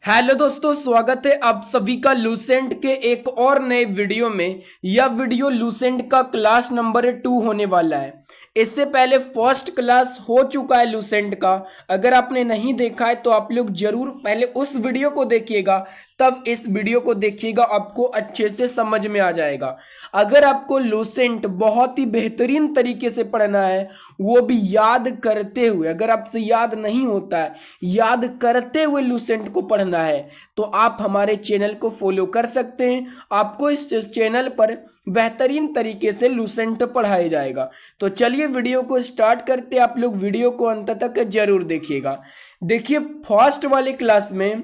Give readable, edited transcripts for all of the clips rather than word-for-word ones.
Hello दोस्तों, स्वागत है आप सभी का लूसेंट के एक और नए वीडियो में। यह वीडियो लूसेंट का क्लास नंबर 2 होने वाला है। इससे पहले फर्स्ट क्लास हो चुका है लूसेंट का। अगर आपने नहीं देखा है तो आप लोग जरूर पहले उस वीडियो को देखिएगा, तब इस वीडियो को देखिएगा, आपको अच्छे से समझ में आ जाएगा। अगर आपको लूसेंट बहुत ही बेहतरीन तरीके से पढ़ना है, वो भी याद करते हुए, अगर आपसे याद नहीं होता है, याद करते हुए लूसेंट को पढ़ना है, तो आप हमारे चैनल को फॉलो कर सकते हैं। आपको इस चैनल पर बेहतरीन तरीके से लूसेंट पढ़ाया जाएगा। तो चलिए वीडियो को स्टार्ट करते हैं। आप लोग वीडियो को अंत तक जरूर देखिएगा। देखिए, फर्स्ट वाले क्लास में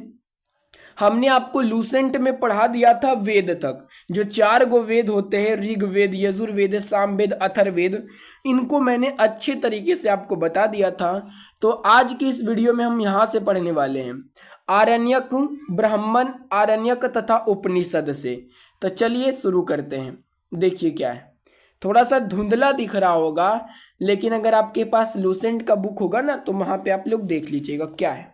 हमने आपको लूसेंट में पढ़ा दिया था वेद तक। जो 4 गो वेद होते हैं, ऋग्वेद, यजुर्वेद, सामवेद, अथर्ववेद, इनको मैंने अच्छे तरीके से आपको बता दिया था। तो आज की इस वीडियो में हम यहाँ से पढ़ने वाले हैं आरण्यक, ब्राह्मण, आरण्यक तथा उपनिषद से। तो चलिए शुरू करते हैं। देखिए क्या है, थोड़ा सा धुंधला दिख रहा होगा, लेकिन अगर आपके पास लूसेंट का बुक होगा ना, तो वहां पे आप लोग देख लीजिएगा क्या है।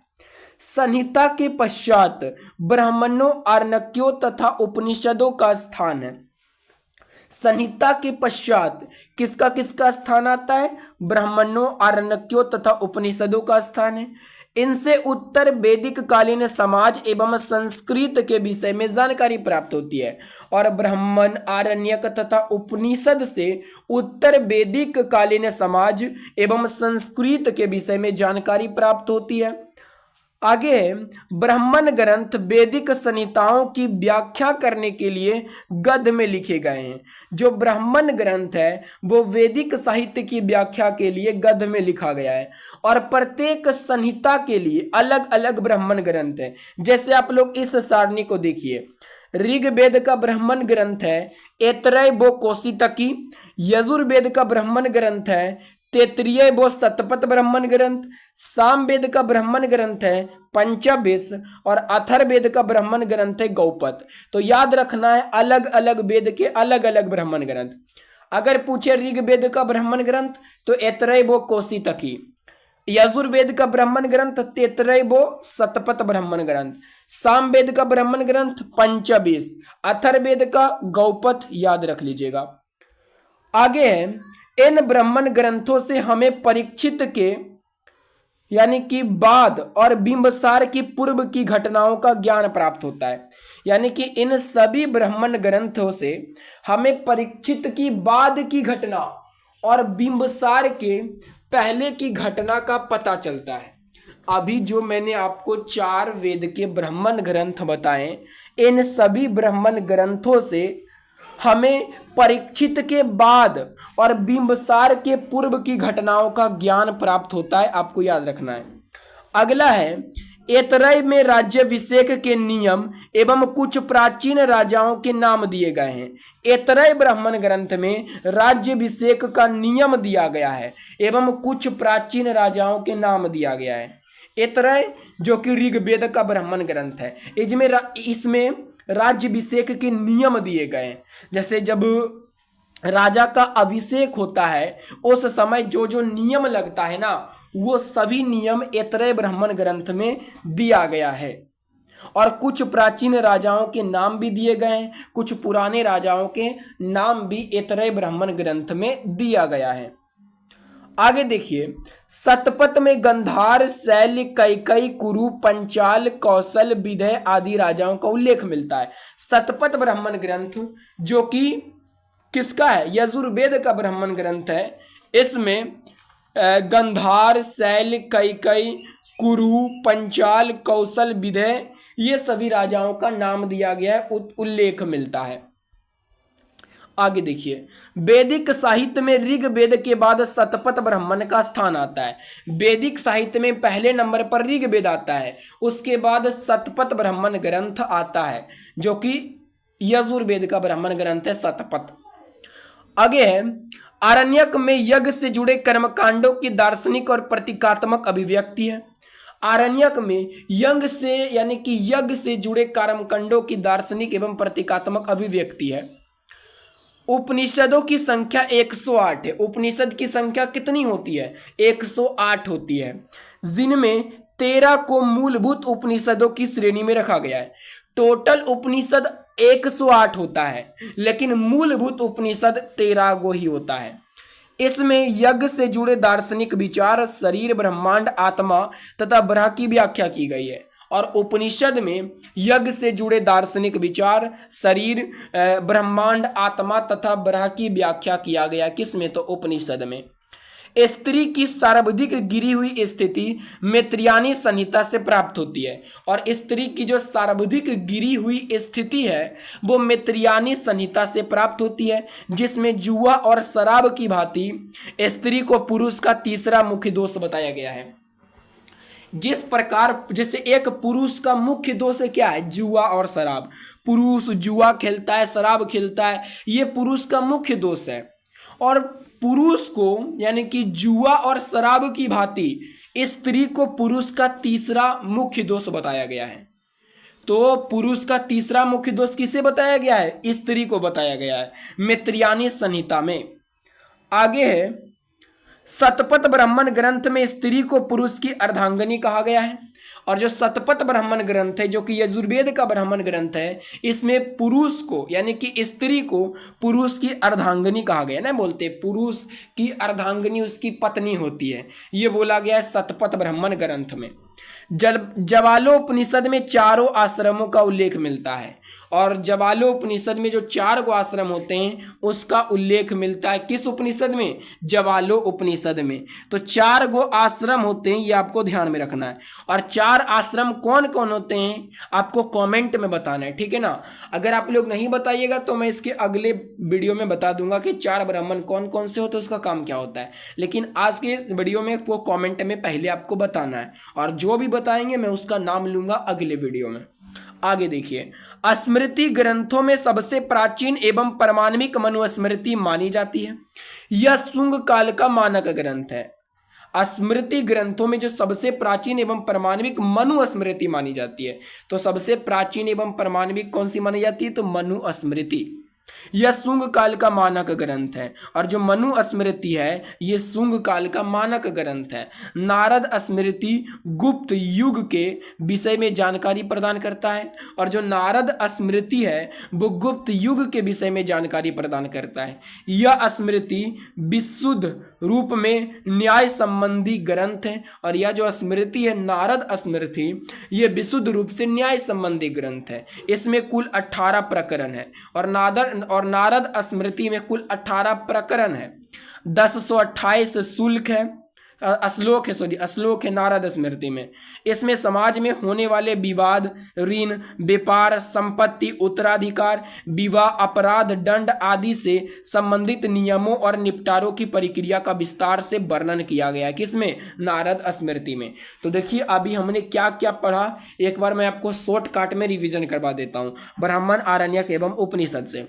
संहिता के पश्चात ब्राह्मणों, आरण्यकों तथा उपनिषदों का स्थान है। संहिता के पश्चात किसका किसका स्थान आता है? ब्राह्मणों, आरण्यकों तथा उपनिषदों का स्थान है। इनसे उत्तर वैदिक कालीन समाज एवं संस्कृत के विषय में जानकारी प्राप्त होती है। और ब्राह्मण, आरण्यक तथा उपनिषद से उत्तर वैदिक कालीन समाज एवं संस्कृत के विषय में जानकारी प्राप्त होती है। आगे है, ब्राह्मण ग्रंथ वैदिक संहिताओं की व्याख्या करने के लिए गद्य में लिखे गए हैं। जो ब्राह्मण ग्रंथ है वो वैदिक साहित्य की व्याख्या के लिए गद्य में लिखा गया है। और प्रत्येक संहिता के लिए अलग अलग ब्राह्मण ग्रंथ है। जैसे आप लोग इस सारणी को देखिए, ऋग्वेद का ब्राह्मण ग्रंथ है ऐतरेय वो कौशितकी। यजुर्वेद का ब्राह्मण ग्रंथ है तैत्तिरीय वो शतपथ ब्राह्मण ग्रंथ। सामवेद का ब्राह्मण ग्रंथ है पंचवेश। और अथर्ववेद का ब्राह्मण ग्रंथ है गौपद। तो याद रखना है, अलग अलग वेद के अलग अलग ब्राह्मण ग्रंथ। अगर पूछे ऋग्वेद का ब्राह्मण ग्रंथ तो ऐतरेय वो कौशितकी। यजुर्वेद का ब्राह्मण ग्रंथ तैत्तिरीय वो शतपथ ब्राह्मण ग्रंथ। सामवेद का ब्राह्मण ग्रंथ पंचवेश। अथर्ववेद का गौपद। याद रख लीजिएगा। आगे है, इन ब्राह्मण ग्रंथों से हमें परीक्षित के यानी कि बाद और बिंबसार की पूर्व की घटनाओं का ज्ञान प्राप्त होता है। यानी कि इन सभी ब्राह्मण ग्रंथों से हमें परीक्षित की बाद की घटना और बिंबसार के पहले की घटना का पता चलता है। अभी जो मैंने आपको 4 वेद के ब्राह्मण ग्रंथ बताए, इन सभी ब्राह्मण ग्रंथों से हमें परीक्षित के बाद और बिंबसार के पूर्व की घटनाओं का ज्ञान प्राप्त होता है। आपको याद रखना है। अगला है, ऐतरेय में राज्याभिषेक के नियम एवं कुछ प्राचीन राजाओं के नाम दिए गए हैं। ऐतरेय ब्राह्मण ग्रंथ में राज्याभिषेक का नियम दिया गया है एवं कुछ प्राचीन राजाओं के नाम दिया गया है। ऐतरेय जो कि ऋग्वेद का ब्राह्मण ग्रंथ है, इसमें राज्याभिषेक के नियम दिए गए हैं। जैसे जब राजा का अभिषेक होता है, उस समय जो जो नियम लगता है ना, वो सभी नियम ऐतरेय ब्राह्मण ग्रंथ में दिया गया है। और कुछ प्राचीन राजाओं के नाम भी दिए गए हैं, कुछ पुराने राजाओं के नाम भी ऐतरेय ब्राह्मण ग्रंथ में दिया गया है। आगे देखिए, शतपथ में गंधार, शैल, कैकई, कुरु, पंचाल, कौशल, विदय आदि राजाओं का उल्लेख मिलता है। शतपथ ब्राह्मण ग्रंथ जो कि किसका है? यजुर्वेद का ब्राह्मण ग्रंथ है। इसमें गंधार, शैल, कैकई, कुरु, पंचाल, कौशल, विदय, ये सभी राजाओं का नाम दिया गया है, उल्लेख मिलता है। आगे देखिए, वैदिक साहित्य में ऋग्वेद के बाद शतपथ ब्राह्मण का स्थान आता है। वैदिक साहित्य में पहले नंबर पर ऋग्वेद आता है, उसके बाद शतपथ ब्राह्मण ग्रंथ आता है, जो कि यजुर्वेद का ब्राह्मण ग्रंथ है शतपथ। आगे है, आरण्यक में यज्ञ से जुड़े कर्मकांडों की दार्शनिक और प्रतीकात्मक अभिव्यक्ति है। आरण्यक में यज्ञ से यानी कि यज्ञ से जुड़े कर्मकांडों की दार्शनिक एवं प्रतीकात्मक अभिव्यक्ति है। उपनिषदों की संख्या 108 है। उपनिषद की संख्या कितनी होती है? 108 होती है, जिनमें 13 को मूलभूत उपनिषदों की श्रेणी में रखा गया है। टोटल उपनिषद 108 होता है, लेकिन मूलभूत उपनिषद 13 गो ही होता है। इसमें यज्ञ से जुड़े दार्शनिक विचार, शरीर, ब्रह्मांड, आत्मा तथा ब्रह्म की व्याख्या की गई है। और उपनिषद में यज्ञ से जुड़े दार्शनिक विचार, शरीर, ब्रह्मांड, आत्मा तथा ब्रह्म की व्याख्या किया गया। किसमें? तो उपनिषद में। स्त्री की सर्वाधिक गिरी हुई स्थिति मैत्रेयी संहिता से प्राप्त होती है। और स्त्री की जो सर्वाधिक गिरी हुई स्थिति है वो मैत्रेयी संहिता से प्राप्त होती है, जिसमें जुआ और शराब की भांति स्त्री को पुरुष का तीसरा मुख्य दोष बताया गया है। जिस प्रकार जैसे एक पुरुष का मुख्य दोष क्या है? जुआ और शराब। पुरुष जुआ खेलता है, शराब खेलता है, ये पुरुष का मुख्य दोष है। और पुरुष को यानी कि जुआ और शराब की भांति स्त्री को पुरुष का तीसरा मुख्य दोष बताया गया है। तो पुरुष का तीसरा मुख्य दोष किसे बताया गया है? स्त्री को बताया गया है मैत्रेयी संहिता में। आगे है, शतपथ ब्राह्मण ग्रंथ में स्त्री को पुरुष की अर्धांगिनी कहा गया है। और जो शतपथ ब्राह्मण ग्रंथ है, जो कि यजुर्वेद का ब्राह्मण ग्रंथ है, इसमें पुरुष को यानी कि स्त्री को पुरुष की अर्धांगिनी कहा गया ना। बोलते पुरुष की अर्धांगिनी उसकी पत्नी होती है, ये बोला गया है शतपथ ब्राह्मण ग्रंथ में। ज्वालोपनिषद में 4 आश्रमों का उल्लेख मिलता है। और ज्वालोपनिषद में जो 4 गो आश्रम होते हैं उसका उल्लेख मिलता है। किस उपनिषद में? ज्वालोपनिषद में। तो 4 गो आश्रम होते हैं, ये आपको ध्यान में रखना है। और 4 आश्रम कौन कौन होते हैं आपको कमेंट में बताना है, ठीक है ना। अगर आप लोग नहीं बताइएगा तो मैं इसके अगले वीडियो में बता दूंगा कि 4 ब्राह्मण कौन कौन से होते हैं, उसका काम क्या होता है। लेकिन आज के इस वीडियो में वो कॉमेंट में पहले आपको बताना है, और जो भी बताएंगे मैं उसका नाम लूंगा अगले वीडियो में। आगे देखिए, स्मृति ग्रंथों में सबसे प्राचीन एवं परमाणविक मनुस्मृति मानी जाती है। यह शुंग काल का मानक ग्रंथ है। स्मृति ग्रंथों में जो सबसे प्राचीन एवं परमाणविक मनुस्मृति मानी जाती है, तो सबसे प्राचीन एवं परमाणविक कौन सी मानी जाती है? तो मनुस्मृति। यह शुंग काल का मानक ग्रंथ है। और जो मनुस्मृति है ये शुंग काल का मानक ग्रंथ है। नारद स्मृति गुप्त युग के विषय में जानकारी प्रदान करता है। और जो नारद स्मृति है वो गुप्त युग के विषय में जानकारी प्रदान करता है। यह स्मृति विशुद्ध रूप में न्याय संबंधी ग्रंथ है। और यह जो स्मृति है नारद स्मृति, ये विशुद्ध रूप से न्याय संबंधी ग्रंथ है। इसमें कुल 18 प्रकरण है। और नारद स्मृति में कुल 18 प्रकरण है। 1028 श्लोक है नारद स्मृति में। इसमें समाज में होने वाले विवाद, ऋण, व्यापार, संपत्ति, उत्तराधिकार, विवाह, अपराध, दंड आदि से संबंधित नियमों और निपटारों की प्रक्रिया का विस्तार से वर्णन किया गया है। किसमें? नारद स्मृति में। तो देखिए अभी हमने क्या क्या पढ़ा, एक बार मैं आपको शॉर्टकट में रिवीजन करवा देता हूं। ब्राह्मण, आरण्यक एवं उपनिषद से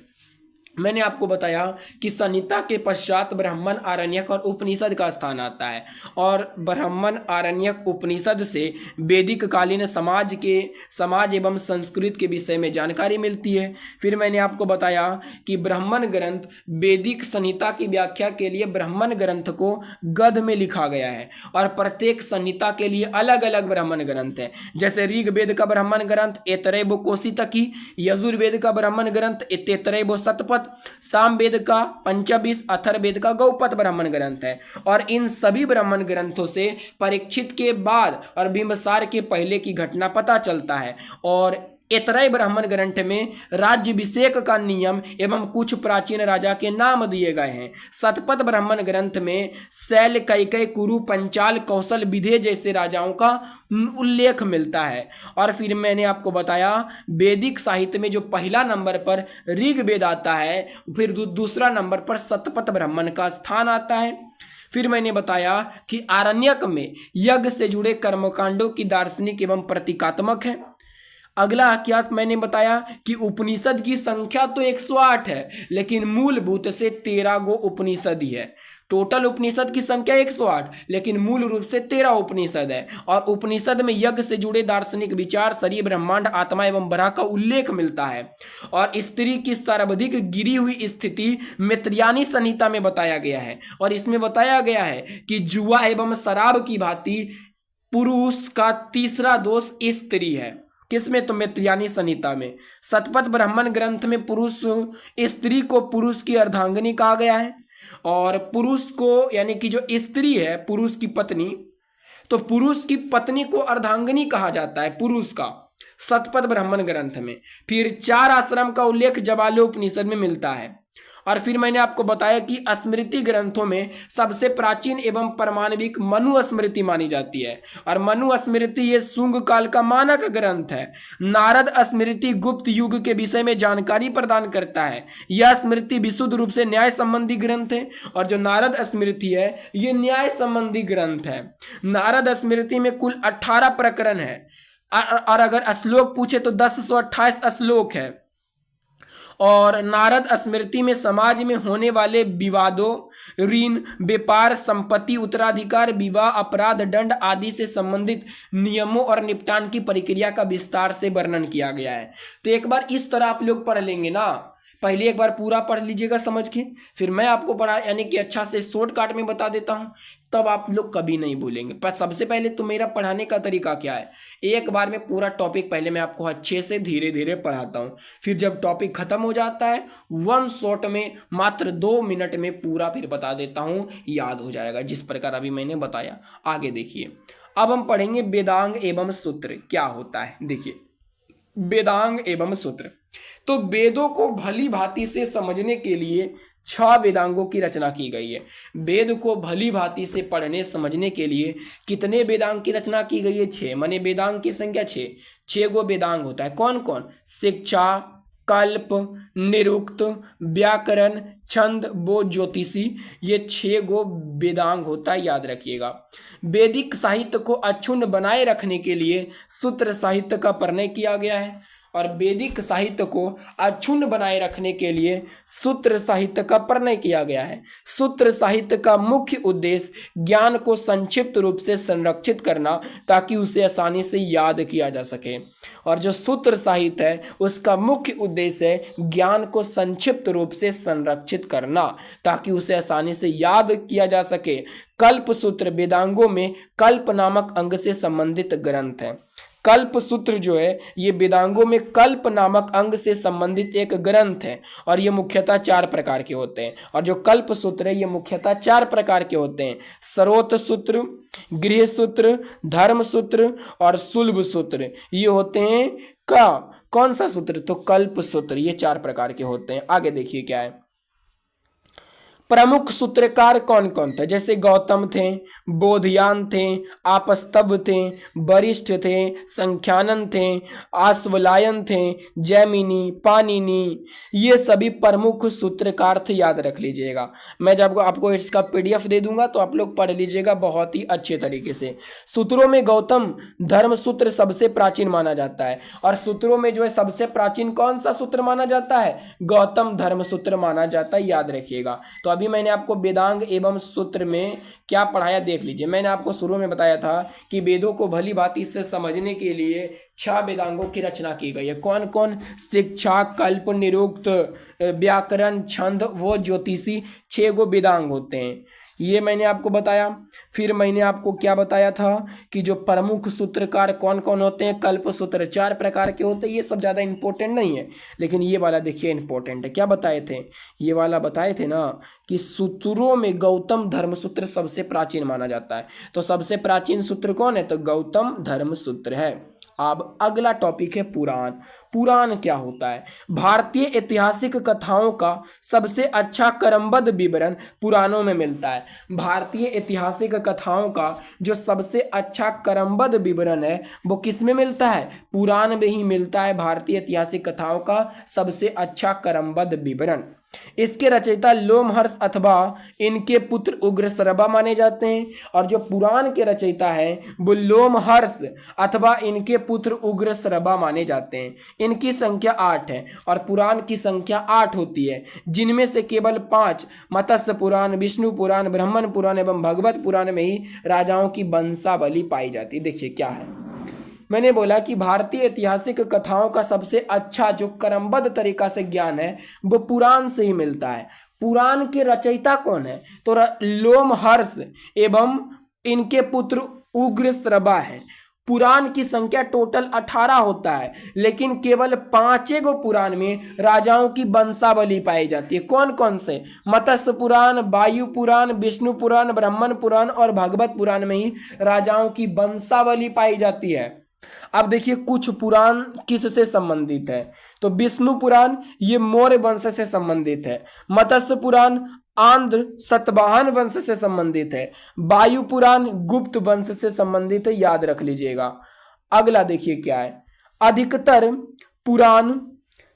मैंने आपको बताया कि संहिता के पश्चात ब्राह्मण, आरण्यक और उपनिषद का स्थान आता है। और ब्राह्मण, आरण्यक, उपनिषद से वैदिक कालीन समाज एवं संस्कृत के विषय में जानकारी मिलती है। फिर मैंने आपको बताया कि ब्राह्मण ग्रंथ वैदिक संहिता की व्याख्या के लिए ब्राह्मण ग्रंथ को गद्य में लिखा गया है। और प्रत्येक संहिता के लिए अलग अलग ब्राह्मण ग्रंथ है। जैसे ऋग्वेद का ब्राह्मण ग्रंथ एतरेबो कोशितकी, यजुर्वेद का ब्राह्मण ग्रंथ एतरेबो शतपथ, सामवेद का पंचविश, अथर्ववेद का गौपथ ब्राह्मण ग्रंथ है। और इन सभी ब्राह्मण ग्रंथों से परीक्षित के बाद और बिंबसार के पहले की घटना पता चलता है। और ऐतरेय ब्राह्मण ग्रंथ में राज्याभिषेक का नियम एवं कुछ प्राचीन राजा के नाम दिए गए हैं। शतपथ ब्राह्मण ग्रंथ में शैल, कैकेय, कुरु, पंचाल, कौशल, विदेह जैसे राजाओं का उल्लेख मिलता है। और फिर मैंने आपको बताया वैदिक साहित्य में जो पहला नंबर पर ऋग्वेद आता है, फिर दूसरा नंबर पर शतपथ ब्राह्मण का स्थान आता है। फिर मैंने बताया कि आरण्यक में यज्ञ से जुड़े कर्मकांडों की दार्शनिक एवं प्रतीकात्मक है। अगला क्या मैंने बताया कि उपनिषद की संख्या तो 108 है, लेकिन मूलभूत से 13 गो उपनिषद ही है। टोटल उपनिषद की संख्या 108, लेकिन मूल रूप से 13 उपनिषद है। और उपनिषद में यज्ञ से जुड़े दार्शनिक विचार, शरीर, ब्रह्मांड, आत्मा एवं ब्रह्म का उल्लेख मिलता है। और स्त्री की सर्वाधिक गिरी हुई स्थिति मैत्रेयी संहिता में बताया गया है। और इसमें बताया गया है कि जुआ एवं शराब की भांति पुरुष का तीसरा दोष स्त्री है। किसमें? तो मैत्रेयी संहिता में। शतपथ ब्राह्मण ग्रंथ में पुरुष स्त्री को पुरुष की अर्धांगिनी कहा गया है, और पुरुष को यानी कि जो स्त्री है पुरुष की पत्नी, तो पुरुष की पत्नी को अर्धांगिनी कहा जाता है पुरुष का, शतपथ ब्राह्मण ग्रंथ में। फिर 4 आश्रम का उल्लेख ज्वालोपनिषद में मिलता है। और फिर मैंने आपको बताया कि स्मृति ग्रंथों में सबसे प्राचीन एवं परमाणविक मनु स्मृति मानी जाती है, और मनु स्मृति ये शुंग काल का मानक ग्रंथ है। नारद स्मृति गुप्त युग के विषय में जानकारी प्रदान करता है। यह स्मृति विशुद्ध रूप से न्याय संबंधी ग्रंथ है, और जो नारद स्मृति है ये न्याय संबंधी ग्रंथ है। नारद स्मृति में कुल 18 प्रकरण है, और अगर श्लोक पूछे तो 1028 श्लोक है। और नारद स्मृति में समाज में होने वाले विवादों, ऋण, व्यापार, संपत्ति, उत्तराधिकार, विवाह, अपराध, दंड आदि से संबंधित नियमों और निपटान की प्रक्रिया का विस्तार से वर्णन किया गया है। तो एक बार इस तरह आप लोग पढ़ लेंगे ना, पहले एक बार पूरा पढ़ लीजिएगा समझ के, फिर मैं आपको पढ़ा यानी कि अच्छा से शॉर्टकट में बता देता हूं, तब आप लोग कभी नहीं भूलेंगे। पर सबसे पहले तो मेरा पढ़ाने का तरीका क्या है, एक बार में पूरा टॉपिक पहले मैं आपको अच्छे से धीरे धीरे पढ़ाता हूं, फिर जब टॉपिक खत्म हो जाता है 1 शॉट में मात्र 2 मिनट में पूरा फिर बता देता हूं, याद हो जाएगा जिस प्रकार अभी मैंने बताया। आगे देखिए, अब हम पढ़ेंगे वेदांग एवं सूत्र क्या होता है। देखिए वेदांग एवं सूत्र, तो वेदों को भली भांति से समझने के लिए 6 वेदांगों की रचना की गई है। वेद को भली भांति से पढ़ने समझने के लिए कितने वेदांग की रचना की गई है? 6, माने वेदांग की संख्या 6। 6 गो वेदांग होता है। कौन कौन? शिक्षा, कल्प, निरुक्त, व्याकरण, छंद, बोध, ज्योतिषी, ये 6 गो वेदांग होता है, याद रखिएगा। वैदिक साहित्य को अक्षुण्ण बनाए रखने के लिए सूत्र साहित्य का प्रणय किया गया है, और वैदिक साहित्य को अक्षुण्ण बनाए रखने के लिए सूत्र साहित्य का प्रणय किया गया है। सूत्र साहित्य का मुख्य उद्देश्य ज्ञान को संक्षिप्त रूप से संरक्षित करना, ताकि उसे आसानी से याद किया जा सके। और जो सूत्र साहित्य है उसका मुख्य उद्देश्य है ज्ञान को संक्षिप्त रूप से संरक्षित करना, ताकि उसे आसानी से याद किया जा सके। कल्प सूत्र वेदांगों में कल्प नामक अंग से संबंधित ग्रंथ है। कल्प सूत्र जो है ये वेदांगों में कल्प नामक अंग से संबंधित एक ग्रंथ है, और ये मुख्यतः 4 प्रकार के होते हैं। और जो कल्प सूत्र है ये मुख्यतः 4 प्रकार के होते हैं: स्रोत सूत्र, गृह सूत्र, धर्म सूत्र और सुलभ सूत्र। ये होते हैं कौन सा सूत्र? तो कल्प सूत्र। ये 4 प्रकार के होते हैं। आगे देखिए क्या है। प्रमुख सूत्रकार कौन कौन थे? जैसे गौतम थे, बोधयान थे, आपस्तव थे, वरिष्ठ थे, संख्यानन थे, आश्वलायन थे, जैमिनी, पाणिनि, ये सभी प्रमुख सूत्रकार थे, याद रख लीजिएगा। मैं जब आपको इसका PDF दे दूंगा तो आप लोग पढ़ लीजिएगा बहुत ही अच्छे तरीके से। सूत्रों में गौतम धर्म सूत्र सबसे प्राचीन माना जाता है, और सूत्रों में जो है सबसे प्राचीन कौन सा सूत्र माना जाता है? गौतम धर्म सूत्र माना जाता है, याद रखिएगा। तो अभी मैंने आपको वेदांग एवं सूत्र में क्या पढ़ाया देख लीजिए। मैंने आपको शुरू में बताया था कि वेदों को भली भांति से समझने के लिए 6 वेदांगों की रचना की गई है। कौन कौन? शिक्षा, कल्प, निरुक्त, व्याकरण, छंद व ज्योतिषी, 6 गो वेदांग होते हैं। ये मैंने आपको बताया। फिर मैंने आपको क्या बताया था कि जो प्रमुख सूत्रकार कौन कौन होते हैं? कल्प सूत्र 4 प्रकार के होते हैं। ये सब ज़्यादा इंपॉर्टेंट नहीं है, लेकिन ये वाला देखिए इंपॉर्टेंट है। क्या बताए थे? ये वाला बताए थे ना कि सूत्रों में गौतम धर्म सूत्र सबसे प्राचीन माना जाता है। तो सबसे प्राचीन सूत्र कौन है? तो गौतम धर्म सूत्र है। अब अगला टॉपिक है पुराण। पुराण क्या होता है? भारतीय ऐतिहासिक कथाओं का सबसे अच्छा क्रमबद्ध विवरण पुराणों में मिलता है। भारतीय ऐतिहासिक कथाओं का जो सबसे अच्छा क्रमबद्ध विवरण है वो किस में मिलता है? पुराण में ही मिलता है। भारतीय ऐतिहासिक कथाओं का सबसे अच्छा क्रमबद्ध विवरण। इसके रचयिता लोमहर्ष अथवा इनके पुत्र उग्रश्रवा माने जाते हैं, और जो पुराण के रचयिता हैं वो लोमहर्ष अथवा इनके पुत्र उग्रश्रवा माने जाते हैं। इनकी संख्या 8 है, और पुराण की संख्या 8 होती है, जिनमें से केवल 5 मत्स्य पुराण, विष्णु पुराण, ब्रह्मण पुराण एवं भगवत पुराण में ही राजाओं की वंशावली पाई जाती है। देखिए क्या है, मैंने बोला कि भारतीय ऐतिहासिक कथाओं का सबसे अच्छा जो क्रमबद्ध तरीका से ज्ञान है वो पुराण से ही मिलता है। पुराण के रचयिता कौन है? तो लोमहर्ष एवं इनके पुत्र उग्र श्रवा है। पुराण की संख्या टोटल 18 होता है, लेकिन केवल 5 गो पुराण में राजाओं की वंशावली पाई जाती है। कौन कौन से? मत्स्य पुराण, वायु पुराण, विष्णु पुराण, ब्राह्मण पुराण और भागवत पुराण में ही राजाओं की वंशावली पाई जाती है। अब देखिए कुछ पुराण किससे संबंधित है, तो विष्णु पुराण ये मौर्य वंश से संबंधित है, मत्स्य पुराण आंध्र सतवाहन वंश से संबंधित है, वायु पुराण गुप्त वंश से संबंधित है, याद रख लीजिएगा। अगला देखिए क्या है, अधिकतर पुराण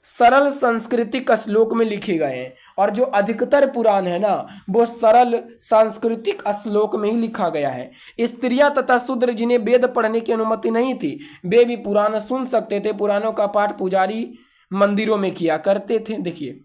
सरल सांस्कृतिक श्लोक में लिखे गए हैं, और जो अधिकतर पुराण है ना वो सरल सांस्कृतिक श्लोक में ही लिखा गया है। स्त्रियां तथा शूद्र जिन्हें वेद पढ़ने की अनुमति नहीं थी वे भी पुराण सुन सकते थे। पुराणों का पाठ पुजारी मंदिरों में किया करते थे। देखिए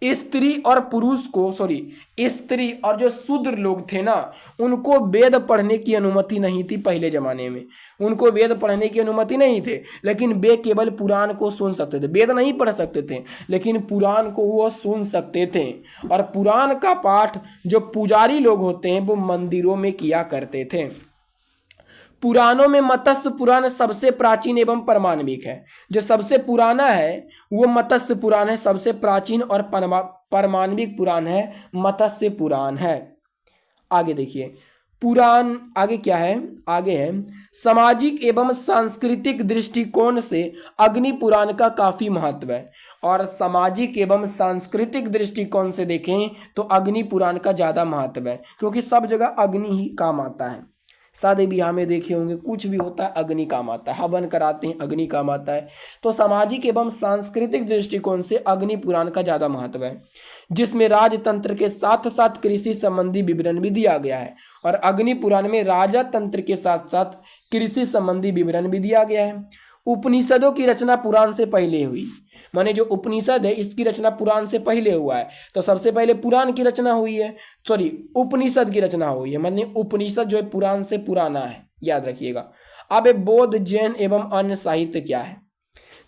स्त्री और पुरुष को स्त्री और जो शूद्र लोग थे ना उनको वेद पढ़ने की अनुमति नहीं थी। पहले जमाने में उनको वेद पढ़ने की अनुमति नहीं थे, लेकिन वे केवल पुराण को सुन सकते थे। वेद नहीं पढ़ सकते थे लेकिन पुराण को वो सुन सकते थे। और पुराण का पाठ जो पुजारी लोग होते हैं वो मंदिरों में किया करते थे। पुराणों में मत्स्य पुराण सबसे प्राचीन एवं परमाणविक है। जो सबसे पुराना है वो मत्स्य पुराण है, सबसे प्राचीन और परमाणविक पुराण है मत्स्य पुराण है। आगे देखिए पुराण आगे क्या है, आगे है सामाजिक एवं सांस्कृतिक दृष्टिकोण से अग्नि पुराण का काफी महत्व है। और सामाजिक एवं सांस्कृतिक दृष्टिकोण से देखें तो अग्नि पुराण का ज्यादा महत्व है, क्योंकि सब जगह अग्नि ही काम आता है। शादी ब्याह में देखे होंगे कुछ भी होता है अग्नि काम आता है, हवन कराते हैं अग्नि काम आता है। तो सामाजिक एवं सांस्कृतिक दृष्टिकोण से अग्नि पुराण का ज्यादा महत्व है, जिसमें राजतंत्र के साथ साथ कृषि संबंधी विवरण भी दिया गया है। और अग्नि पुराण में राजा तंत्र के साथ साथ कृषि संबंधी विवरण भी दिया गया है। उपनिषदों की रचना पुराण से पहले हुई, माने जो उपनिषद है इसकी रचना पुराण से पहले हुआ है। तो सबसे पहले पुराण की रचना हुई है, उपनिषद की रचना हुई है, माने उपनिषद जो है पुराण से पुराना है, याद रखिएगा। अब बौद्ध जैन एवं अन्य साहित्य क्या है।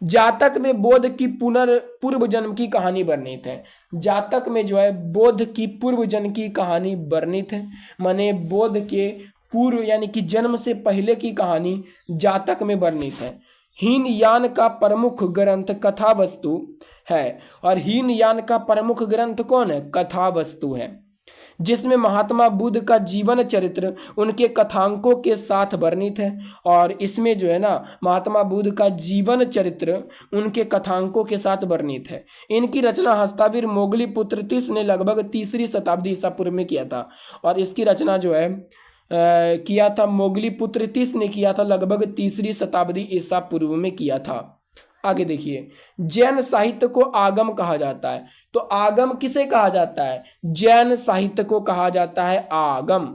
जातक में बुद्ध की पूर्व जन्म की कहानी वर्णित है। जातक में जो है बुद्ध की पूर्व जन्म की कहानी वर्णित है, माने बुद्ध के पूर्व यानी कि जन्म से पहले की कहानी जातक में वर्णित है। हीनयान का प्रमुख ग्रंथ कथावस्तु है, और हीनयान का प्रमुख ग्रंथ कौन है? कथावस्तु है, जिसमें महात्मा बुद्ध का जीवन चरित्र उनके कथांकों के साथ वर्णित है। और इसमें जो है ना महात्मा बुद्ध का जीवन चरित्र उनके कथांकों के साथ वर्णित है। इनकी रचना हस्तावीर मोगलीपुत्र तीस ने लगभग 3री शताब्दी ईसा पूर्व में किया था। और इसकी रचना जो है किया था मोगलीपुत्र तीस ने किया था, लगभग 3री शताब्दी ईसा पूर्व में किया था। आगे देखिए जैन साहित्य को आगम कहा जाता है। तो आगम किसे कहा जाता है? जैन साहित्य को कहा जाता है आगम।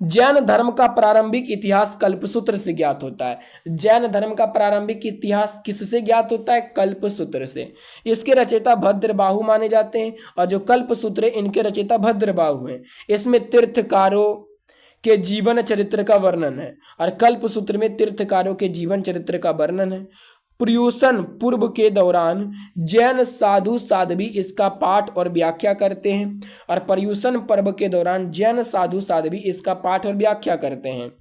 जैन धर्म का प्रारंभिक इतिहास कल्पसूत्र से ज्ञात होता है। जैन धर्म का प्रारंभिक इतिहास किससे ज्ञात होता है? कल्पसूत्र से। इसके रचयिता भद्रबाहु माने जाते हैं, और जो कल्पसूत्र है इनके रचयिता भद्रबाहु हैं। इसमें तीर्थकारों के जीवन चरित्र का वर्णन है, और कल्पसूत्र में तीर्थकारों के जीवन चरित्र का वर्णन है। पर्युषण पूर्व के दौरान जैन साधु साध्वी इसका पाठ और व्याख्या करते हैं, और पर्युषण पर्व के दौरान जैन साधु साध्वी इसका पाठ और व्याख्या करते हैं।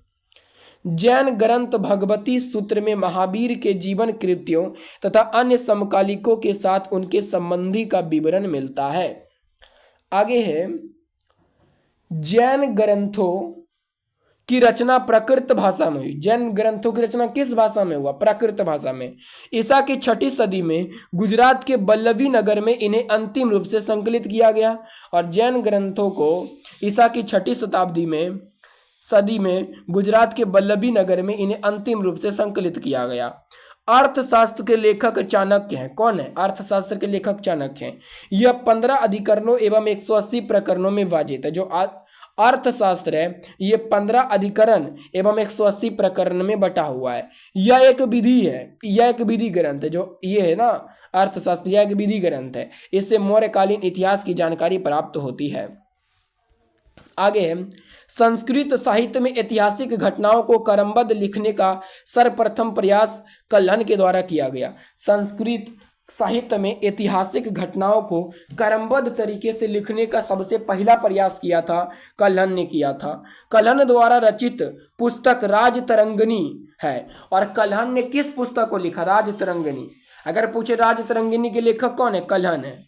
जैन ग्रंथ भगवती सूत्र में महावीर के जीवन कृत्यों तथा अन्य समकालिकों के साथ उनके संबंधी का विवरण मिलता है। आगे है जैन ग्रंथों की रचना प्राकृत भाषा में हुई। जैन ग्रंथों की रचना किस भाषा में हुआ? प्राकृत भाषा में। ईसा की 6ठी सदी में गुजरात के बल्लभी नगर में इन्हें अंतिम रूप से संकलित किया गया। और जैन ग्रंथों को ईसा की 6ठी सदी में गुजरात के बल्लभी नगर में इन्हें अंतिम रूप से संकलित किया गया। अर्थशास्त्र के लेखक चाणक्य हैं। कौन है? अर्थशास्त्र के लेखक चाणक्य हैं। यह 15 अधिकरणों एवं 180 प्रकरणों में विभाजित है। जो अर्थशास्त्र है ये 15 अधिकरण एवं 180 प्रकरण में बटा हुआ है। यह एक विधि है, यह एक विधि ग्रंथ है। जो ये है ना अर्थशास्त्र, यह एक विधि ग्रंथ है। इससे मौर्यकालीन इतिहास की जानकारी प्राप्त होती है। आगे है संस्कृत साहित्य में ऐतिहासिक घटनाओं को क्रमबद्ध लिखने का सर्वप्रथम प्रयास कल्हण के द्वारा किया गया। संस्कृत साहित्य में ऐतिहासिक घटनाओं को क्रमबद्ध तरीके से लिखने का सबसे पहला प्रयास किया था कल्हण ने किया था। कल्हण द्वारा रचित पुस्तक राजतरंगिणी है। और कल्हण ने किस पुस्तक को लिखा? राजतरंगिणी। अगर पूछे राजतरंगिणी के लेखक कौन है? कल्हण है।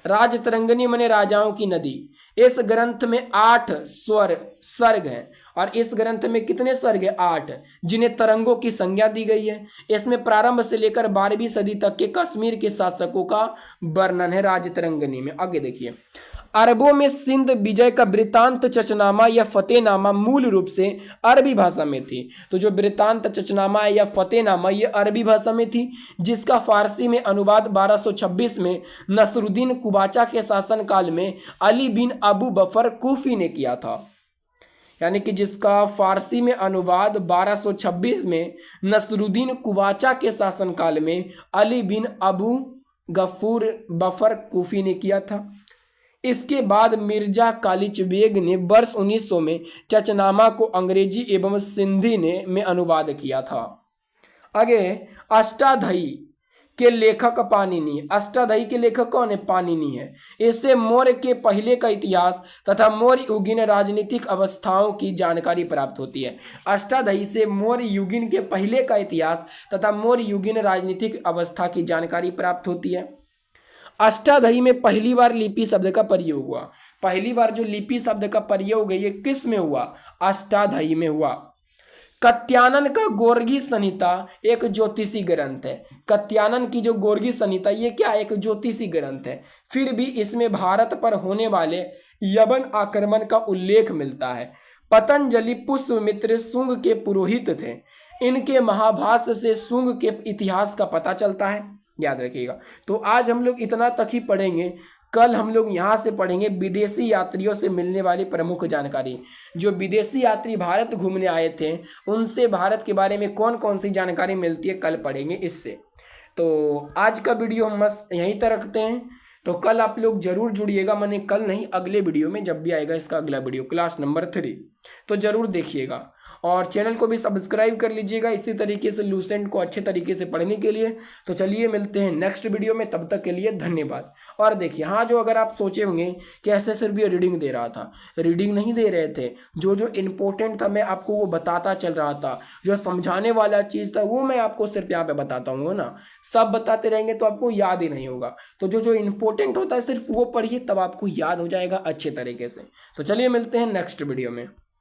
राजतरंगिणी माने राजाओं की नदी। इस ग्रंथ में 8 सर्ग हैं और इस ग्रंथ में कितने सर्ग है? 8, जिन्हें तरंगों की संज्ञा दी गई है। इसमें प्रारंभ से लेकर 12वीं सदी तक के कश्मीर के शासकों का वर्णन है राजतरंगिणी में। आगे देखिए, अरबों में सिंध विजय का वृत्तांत चचनामा या फतेहनामा मूल रूप से अरबी भाषा में थी। तो जो वृत्तांत चचनामा या फतेहनामा ये अरबी भाषा में थी, जिसका फारसी में अनुवाद 1226 में नसरुद्दीन कुबाचा के शासनकाल में अली बिन अबू बफर कूफी ने किया था। यानी कि जिसका फारसी में अनुवाद 1226 में नसरुद्दीन कुबाचा के शासनकाल में अली बिन अबू गफूर बफर कूफी ने किया था। इसके बाद मिर्जा कालिच बेग ने वर्ष 1900 में चचनामा को अंग्रेजी एवं सिंधी में अनुवाद किया था। आगे, अष्टाध्यायी के लेखक पाणिनि। अष्टाध्यायी के लेखक कौन है? पाणिनि है। इससे मौर्य के पहले का इतिहास तथा मौर्य युगीन राजनीतिक अवस्थाओं की जानकारी प्राप्त होती है। अष्टाध्यायी से मौर्य युगीन के पहले का इतिहास तथा मौर्य युगीन राजनीतिक अवस्था की जानकारी प्राप्त होती है। अष्टाध्यायी में पहली बार लिपि शब्द का प्रयोग हुआ। पहली बार जो लिपि शब्द का प्रयोग है ये किस में हुआ? अष्टाध्यायी में हुआ। कात्यायन का गोर्गी संहिता एक ज्योतिषी ग्रंथ है। कात्यायन की जो गोर्गी संहिता ये क्या? एक ज्योतिषी ग्रंथ है। फिर भी इसमें भारत पर होने वाले यवन आक्रमण का उल्लेख मिलता है। पतंजलि पुष्यमित्र शुंग के पुरोहित थे। इनके महाभाष्य से शुंग के इतिहास का पता चलता है, याद रखिएगा। तो आज हम लोग इतना तक ही पढ़ेंगे। कल हम लोग यहाँ से पढ़ेंगे विदेशी यात्रियों से मिलने वाली प्रमुख जानकारी। जो विदेशी यात्री भारत घूमने आए थे उनसे भारत के बारे में कौन कौन सी जानकारी मिलती है, कल पढ़ेंगे इससे। तो आज का वीडियो हम बस यहीं तक रखते हैं। तो कल आप लोग जरूर जुड़िएगा, मैंने कल नहीं अगले वीडियो में जब भी आएगा इसका अगला वीडियो क्लास नंबर 3, तो जरूर देखिएगा। और चैनल को भी सब्सक्राइब कर लीजिएगा इसी तरीके से लूसेंट को अच्छे तरीके से पढ़ने के लिए। तो चलिए मिलते हैं नेक्स्ट वीडियो में, तब तक के लिए धन्यवाद। और देखिए, हाँ, जो अगर आप सोचे होंगे कि ऐसे सिर्फ ये रीडिंग दे रहा था, रीडिंग नहीं दे रहे थे। जो जो इम्पोर्टेंट था मैं आपको वो बताता चल रहा था। जो समझाने वाला चीज़ था वो मैं आपको सिर्फ यहाँ पे बताता हूँ ना। सब बताते रहेंगे तो आपको याद ही नहीं होगा। तो जो जो इम्पोर्टेंट होता है सिर्फ वो पढ़िए, तब आपको याद हो जाएगा अच्छे तरीके से। तो चलिए मिलते हैं नेक्स्ट वीडियो में।